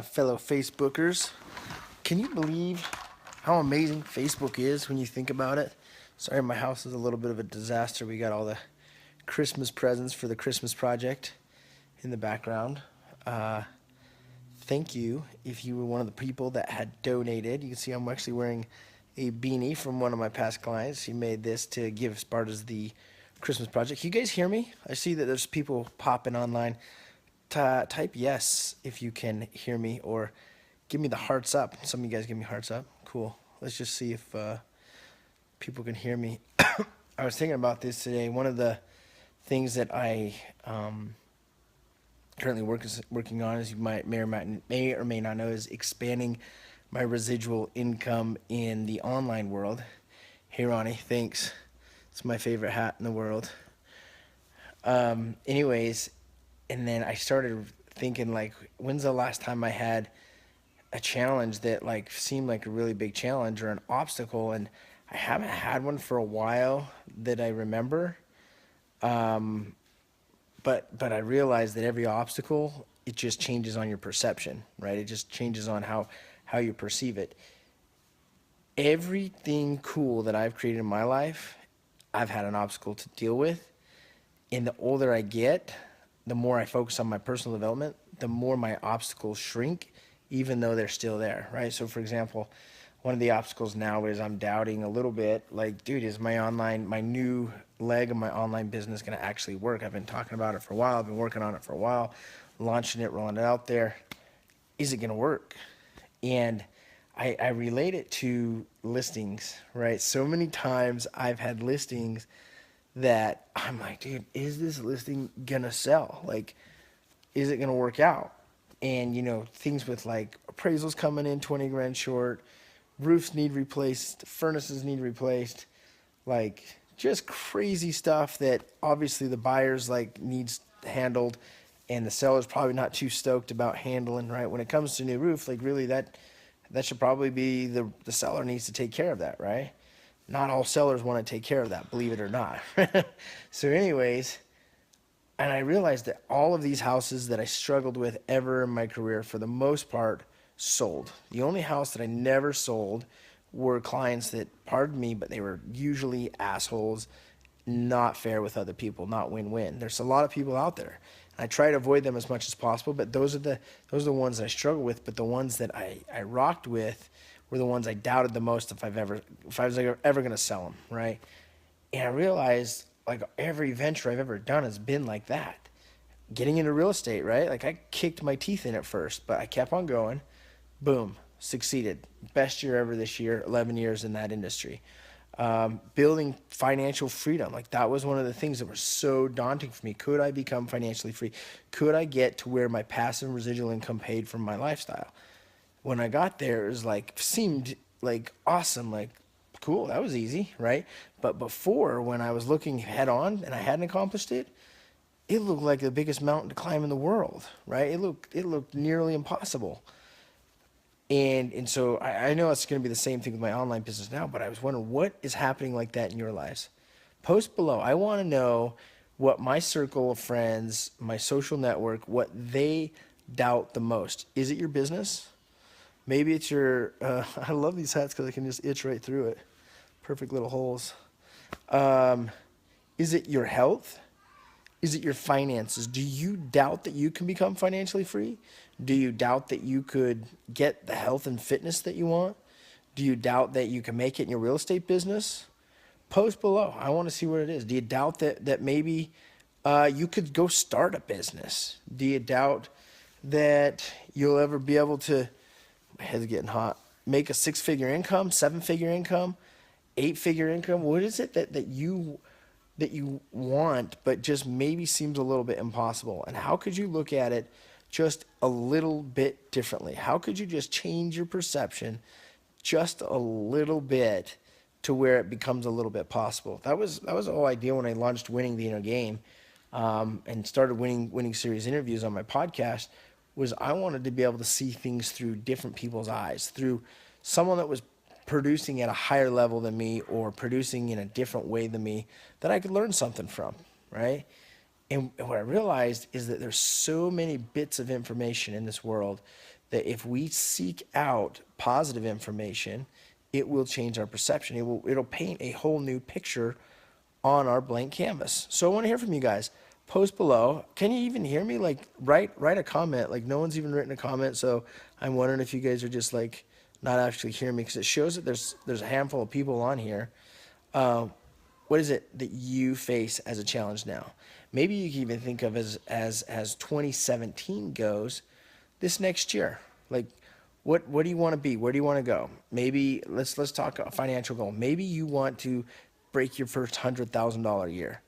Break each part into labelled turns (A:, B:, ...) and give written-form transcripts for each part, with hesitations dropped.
A: fellow Facebookers. Can you believe how amazing Facebook is when you think about it? Sorry, my house is a little bit of a disaster. We got all the Christmas presents for the Christmas project in the background. Thank you if you were one of the people that had donated. You can see I'm actually wearing a beanie from one of my past clients. He made this to give as part of the Christmas project. Can you guys hear me? I see that there's people popping online. Type yes if you can hear me, or give me the hearts up. Some of you guys give me hearts up. Cool. Let's just see if people can hear me. I was thinking about this today. One of the things that I currently working on, as you may or may not know, is expanding my residual income in the online world. Hey Ronnie, thanks. It's my favorite hat in the world. Anyways, and then I started thinking, like, when's the last time I had a challenge that like seemed like a really big challenge or an obstacle? And I haven't had one for a while that I remember. But I realized that every obstacle, it just changes on your perception, right? It just changes on how you perceive it. Everything cool that I've created in my life, I've had an obstacle to deal with. And the older I get, the more I focus on my personal development, the more my obstacles shrink, even though they're still there, right? So for example, one of the obstacles now is I'm doubting a little bit, like, dude, is my new leg of my online business gonna actually work? I've been talking about it for a while. I've been working on it for a while, launching it, rolling it out there. Is it gonna work? And I relate it to listings, right? So many times I've had listings that I'm like, dude, is this listing gonna sell? Like, is it gonna work out? And, you know, things with like appraisals coming in 20 grand short, roofs need replaced, furnaces need replaced, like just crazy stuff that obviously the buyers like needs handled, and the seller's probably not too stoked about handling, right? When it comes to new roof, like really that should probably be the seller needs to take care of that, right? Not all sellers want to take care of that, believe it or not. So anyways, and I realized that all of these houses that I struggled with ever in my career, for the most part, sold. The only house that I never sold were clients that, pardon me, but they were usually assholes, not fair with other people, not win-win. There's a lot of people out there. I try to avoid them as much as possible, but those are the ones that I struggle with. But the ones that I rocked with were the ones I doubted the most if I was ever going to sell them, right? And I realized, like, every venture I've ever done has been like that. Getting into real estate, right? Like, I kicked my teeth in at first, but I kept on going. Boom, succeeded. Best year ever this year, 11 years in that industry. Building financial freedom, like that was one of the things that were so daunting for me. Could I become financially free? Could I get to where my passive residual income paid for my lifestyle? When I got there, it was like, seemed like awesome, like cool, that was easy, right? But before, when I was looking head on and I hadn't accomplished it, it looked like the biggest mountain to climb in the world, right? It looked nearly impossible. And so I know it's going to be the same thing with my online business now, but I was wondering, what is happening like that in your lives? Post below. I want to know what my circle of friends, my social network, what they doubt the most. Is it your business? Maybe it's your, I love these hats because I can just itch right through it. Perfect little holes. Is it your health? Is it your finances? Do you doubt that you can become financially free? Do you doubt that you could get the health and fitness that you want? Do you doubt that you can make it in your real estate business? Post below. I want to see what it is. Do you doubt that maybe you could go start a business? Do you doubt that you'll ever be able to, my head's getting hot, make a 6-figure income, 7-figure income, 8-figure income? What is it that you want, but just maybe seems a little bit impossible? And how could you look at it just a little bit differently? How could you just change your perception just a little bit to where it becomes a little bit possible? That was the whole idea when I launched Winning the Inner Game, and started winning series interviews on my podcast. Was I wanted to be able to see things through different people's eyes, through someone that was producing at a higher level than me, or producing in a different way than me, that I could learn something from, right? And what I realized is that there's so many bits of information in this world that if we seek out positive information, it will change our perception. It'll paint a whole new picture on our blank canvas. So I want to hear from you guys. Post below. Can you even hear me? Like write a comment. Like no one's even written a comment, so I'm wondering if you guys are just like not actually hearing me, because it shows that there's a handful of people on here. What is it that you face as a challenge now? Maybe you can even think of as 2017 goes, this next year. Like what do you want to be? Where do you want to go? Maybe let's talk a financial goal. Maybe you want to break your first $100,000 year.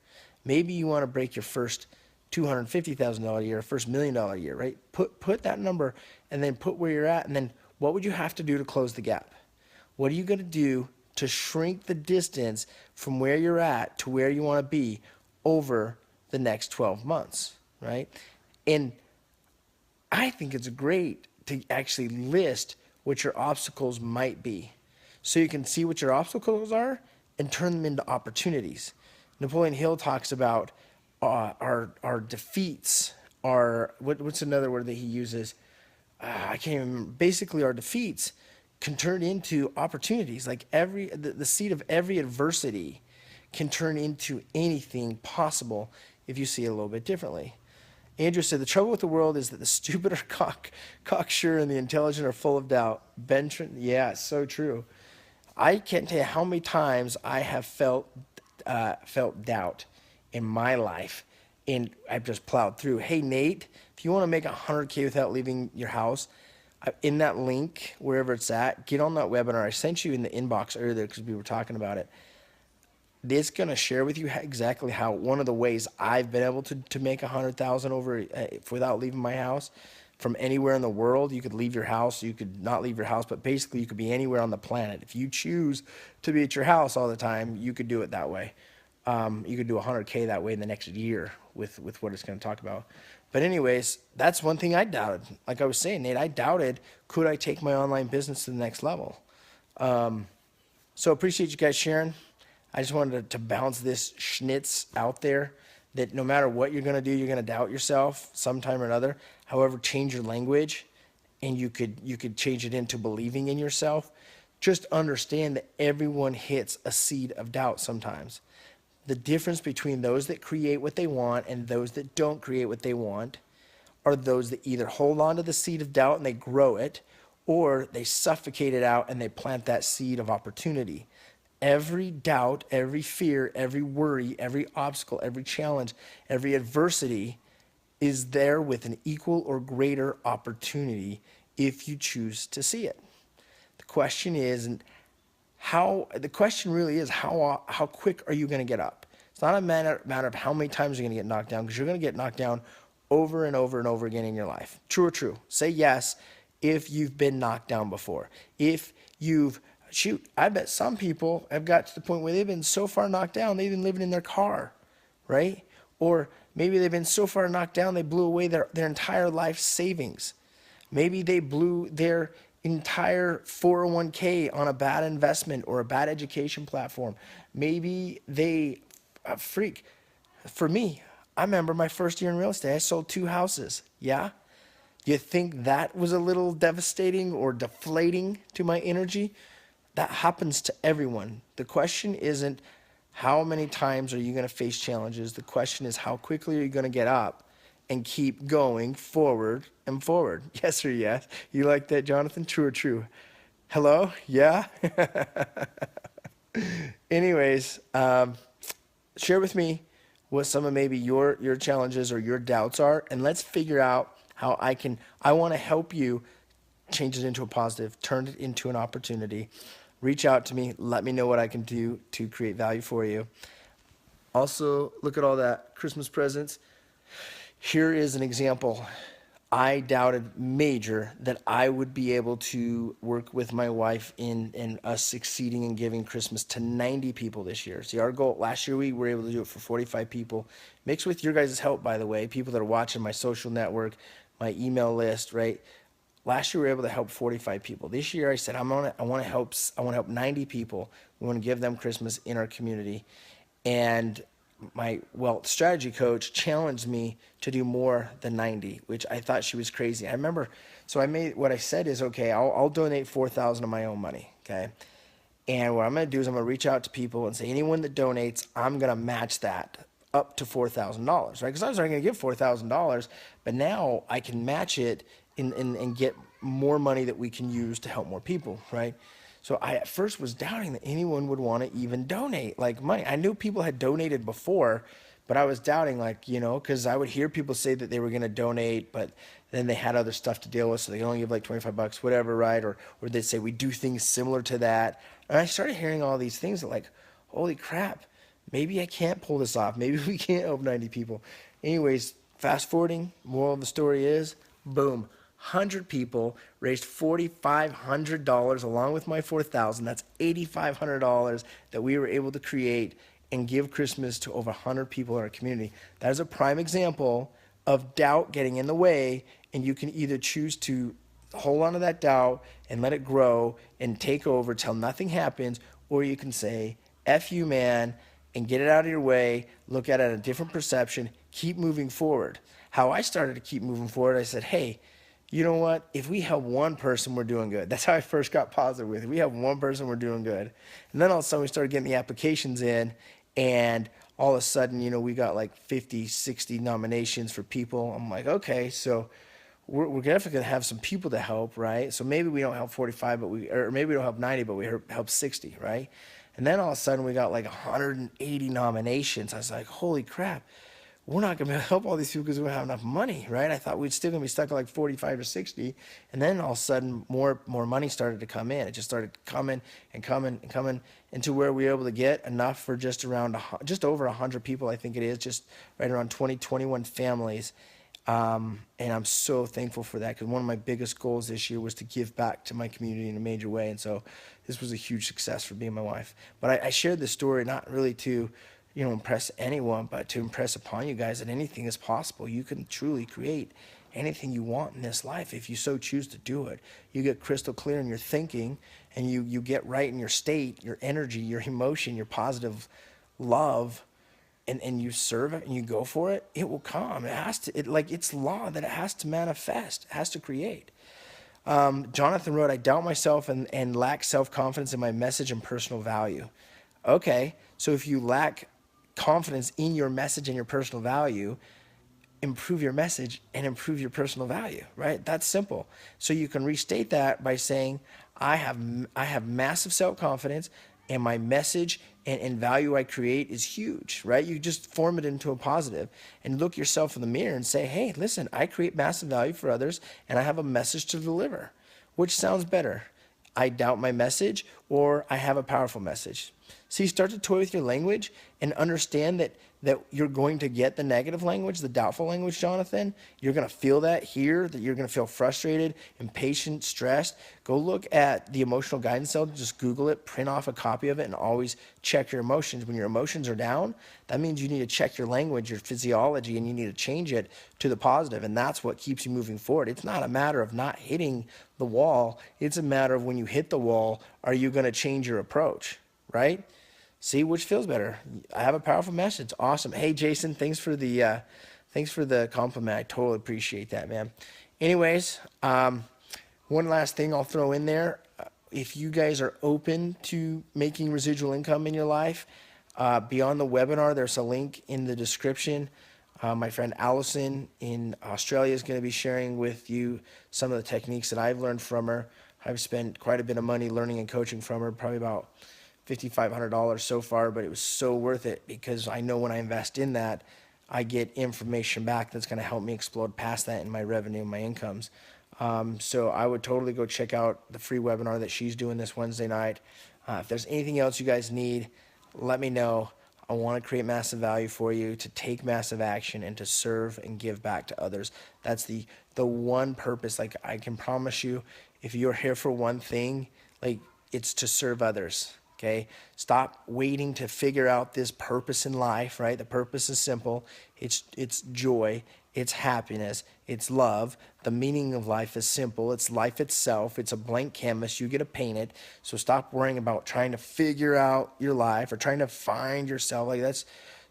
A: Maybe you want to break your first $250,000 year, first $1 million year, right? Put that number and then put where you're at, and then what would you have to do to close the gap? What are you going to do to shrink the distance from where you're at to where you want to be over the next 12 months, right? And I think it's great to actually list what your obstacles might be, so you can see what your obstacles are and turn them into opportunities. Napoleon Hill talks about our defeats, what's another word that he uses? I can't even remember. Basically, our defeats can turn into opportunities. Like the seed of every adversity can turn into anything possible if you see it a little bit differently. Andrew said, the trouble with the world is that the stupid are cocksure and the intelligent are full of doubt. Yeah, so true. I can't tell you how many times I have felt doubt in my life, and I've just plowed through. Hey, Nate, if you want to make 100K without leaving your house, in that link, wherever it's at, get on that webinar. I sent you in the inbox earlier because we were talking about it. It's going to share with you exactly how one of the ways I've been able to make 100,000 over without leaving my house. From anywhere in the world, you could leave your house, you could not leave your house, but basically you could be anywhere on the planet. If you choose to be at your house all the time, you could do it that way. You could do 100K that way in the next year with what it's going to talk about. But anyways, that's one thing I doubted. Like I was saying, Nate, I doubted, could I take my online business to the next level? So appreciate you guys sharing. I just wanted to bounce this schnitz out there, that no matter what you're going to do, you're going to doubt yourself sometime or another. However, change your language, and you could change it into believing in yourself. Just understand that everyone hits a seed of doubt sometimes. The difference between those that create what they want and those that don't create what they want are those that either hold on to the seed of doubt and they grow it, or they suffocate it out and they plant that seed of opportunity. Every doubt, every fear, every worry, every obstacle, every challenge, every adversity is there with an equal or greater opportunity if you choose to see it. The question really is how quick are you going to get up? It's not a matter of how many times you're going to get knocked down, because you're going to get knocked down over and over and over again in your life. True or true? Say yes if you've been knocked down before. If you've I bet some people have got to the point where they've been so far knocked down, they've been living in their car, right? Or maybe they've been so far knocked down, they blew away their entire life savings. Maybe they blew their entire 401k on a bad investment or a bad education platform. Maybe they freak. For me, I remember my first year in real estate, I sold 2 houses. Yeah? Do you think that was a little devastating or deflating to my energy? That happens to everyone. The question isn't how many times are you going to face challenges. The question is how quickly are you going to get up and keep going forward and forward. Yes or yes? You like that, Jonathan? True or true? Hello? Yeah? Anyways, share with me what some of maybe your challenges or your doubts are, and let's figure out how I want to help you change it into a positive, turn it into an opportunity. Reach out to me. Let me know what I can do to create value for you. Also, look at all that Christmas presents. Here is an example. I doubted major that I would be able to work with my wife in us succeeding in giving Christmas to 90 people this year. See, our goal, last year we were able to do it for 45 people. Mixed with your guys' help, by the way, people that are watching my social network, my email list, right? Last year we were able to help 45 people. This year I said I want to help 90 people. We want to give them Christmas in our community. And my wealth strategy coach challenged me to do more than 90, which I thought she was crazy. I remember, so what I said is, okay, I'll donate 4,000 of my own money. Okay. And what I'm going to do is I'm going to reach out to people and say, anyone that donates, I'm going to match that up to $4,000, right? Because I was already going to give $4,000, but now I can match it and get more money that we can use to help more people, right? So I at first was doubting that anyone would want to even donate like money. I knew people had donated before, but I was doubting, like, because I would hear people say that they were going to donate, but then they had other stuff to deal with, so they only give like 25 bucks, whatever, right? Or they'd say we do things similar to that. And I started hearing all these things that, like, holy crap, maybe I can't pull this off. Maybe we can't help 90 people. Anyways, fast forwarding, moral of the story is, boom, 100 people raised $4,500 along with my 4,000. That's $8,500 that we were able to create and give Christmas to over 100 people in our community. That is a prime example of doubt getting in the way, and you can either choose to hold on to that doubt and let it grow and take over till nothing happens, or you can say, F you, man, and get it out of your way, look at it at a different perception, keep moving forward. How I started to keep moving forward, I said, hey, you know what? If we help one person, we're doing good. That's how I first got positive with it. If we help one person, we're doing good. And then all of a sudden we started getting the applications in, and all of a sudden, we got like 50, 60 nominations for people. I'm like, okay, so we're definitely going to have some people to help, right? So maybe we don't help 45, or maybe we don't help 90, but we help 60, right? And then all of a sudden we got like 180 nominations. I was like, holy crap, we're not going to help all these people because we don't have enough money, right? I thought we'd still going to be stuck at like 45 or 60. And then all of a sudden more money started to come in. It just started coming and coming and coming into where we were able to get enough for just over 100 people, I think it is, just right around 21 families. And I'm so thankful for that, because one of my biggest goals this year was to give back to my community in a major way. And so this was a huge success for me and my wife. But I shared this story not really to, impress anyone, but to impress upon you guys that anything is possible. You can truly create anything you want in this life if you so choose to do it. You get crystal clear in your thinking, and you get right in your state, your energy, your emotion, your positive love, and you serve it and you go for it, it will come. It has to, it's law that it has to manifest, it has to create. Jonathan wrote, I doubt myself and lack self-confidence in my message and personal value. Okay, so if you lack confidence in your message and your personal value, improve your message and improve your personal value, right? That's simple. So you can restate that by saying, I have massive self-confidence, and my message and value I create is huge, right? You just form it into a positive and look yourself in the mirror and say, hey, listen, I create massive value for others and I have a message to deliver. Which sounds better? I doubt my message, or I have a powerful message? See, start to toy with your language and understand that you're going to get the negative language, the doubtful language, Jonathan. You're going to feel that here, that you're going to feel frustrated, impatient, stressed. Go look at the emotional guidance cell, just Google it, print off a copy of it, and always check your emotions. When your emotions are down, that means you need to check your language, your physiology, and you need to change it to the positive, and that's what keeps you moving forward. It's not a matter of not hitting the wall. It's a matter of when you hit the wall, are you going to change your approach, right? See which feels better. I have a powerful message. Awesome. Hey, Jason, thanks for the compliment. I totally appreciate that, man. Anyways, one last thing I'll throw in there. If you guys are open to making residual income in your life, beyond the webinar, there's a link in the description. My friend Allison in Australia is going to be sharing with you some of the techniques that I've learned from her. I've spent quite a bit of money learning and coaching from her, probably about $5,500 so far, but it was so worth it, because I know when I invest in that, I get information back that's going to help me explode past that in my revenue, my incomes. So I would totally go check out the free webinar that she's doing this Wednesday night. If there's anything else you guys need, let me know. I want to create massive value for you, to take massive action, and to serve and give back to others. That's the one purpose. Like, I can promise you, if you're here for one thing, like, it's to serve others. Okay, stop waiting to figure out this purpose in life, right? The purpose is simple. It's joy, it's happiness, it's love. The meaning of life is simple. It's life itself. It's a blank canvas. You get to paint it. So stop worrying about trying to figure out your life or trying to find yourself. Like,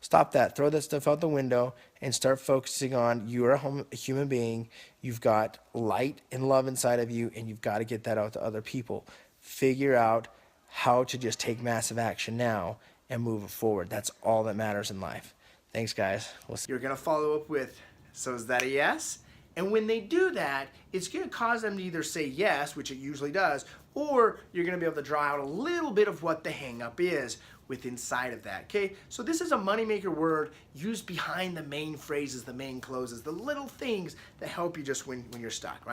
A: Stop that. Throw that stuff out the window and start focusing on you're a human being. You've got light and love inside of you, and you've got to get that out to other people. Figure out how to just take massive action now and move it forward. That's all that matters in life. Thanks, guys. We'll see. You're going to follow up with, so is that a yes? And when they do that, it's going to cause them to either say yes, which it usually does, or you're going to be able to draw out a little bit of what the hang up is with inside of that, okay? So this is a moneymaker word used behind the main phrases, the main closes, the little things that help you just when you're stuck, right?